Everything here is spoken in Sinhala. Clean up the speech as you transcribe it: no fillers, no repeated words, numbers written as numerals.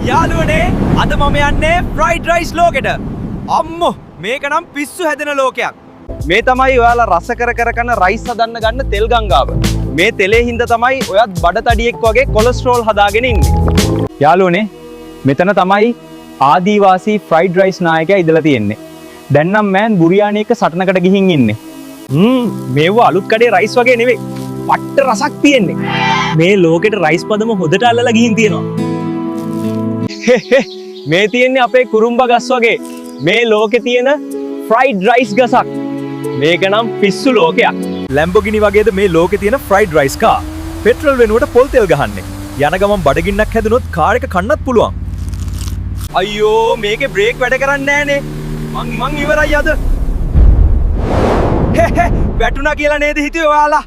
යාළුවනේ අද මම යන්නේ ෆ්‍රයිඩ් රයිස් ලෝකෙට. අම්මෝ මේක නම් පිස්සු හැදෙන ලෝකයක්. මේ තමයි ඔයාලා රස කර කන රයිස් හදන්න ගන්න තෙල් ගංගාව. මේ තෙලේ හින්දා තමයි ඔයත් බඩ තඩියෙක් වගේ කොලෙස්ටරෝල් හදාගෙන ඉන්නේ. යාළුවනේ මෙතන තමයි ආදිවාසී ෆ්‍රයිඩ් රයිස් නායකයා ඉඳලා තියෙන්නේ. දැන් නම් මෑන් බුරියානි එක සටනකට ගිහින් ඉන්නේ. මේව අලුත් කඩේ රයිස් වගේ නෙවෙයි. පට්ට රසක් තියෙන්නේ. මේ ලෝකෙට රයිස් පදම හොදට අල්ලලා ගිහින් තියෙනවා. මේ තියෙන්නේ අපේ කුරුම්බ ගස් වගේ. මේ ලෝකේ තියෙන ෆ්‍රයිඩ් රයිස් ගසක්. මේක නම් පිස්සු ලෝකයක්. ලැම්බෝගිනි වගේද මේ ලෝකේ තියෙන ෆ්‍රයිඩ් රයිස් කාර්. පෙට්‍රල් වෙනුවට පොල් තෙල් ගහන්නේ. යන ගමන් බඩගින්නක් හැදුනොත් කාර් එක කන්නත් පුළුවන්. අයියෝ මේකේ බ්‍රේක් වැඩ කරන්නේ නැහනේ. මං ඉවරයි අද. වැටුණා කියලා නේද හිතුවේ ඔයාලා?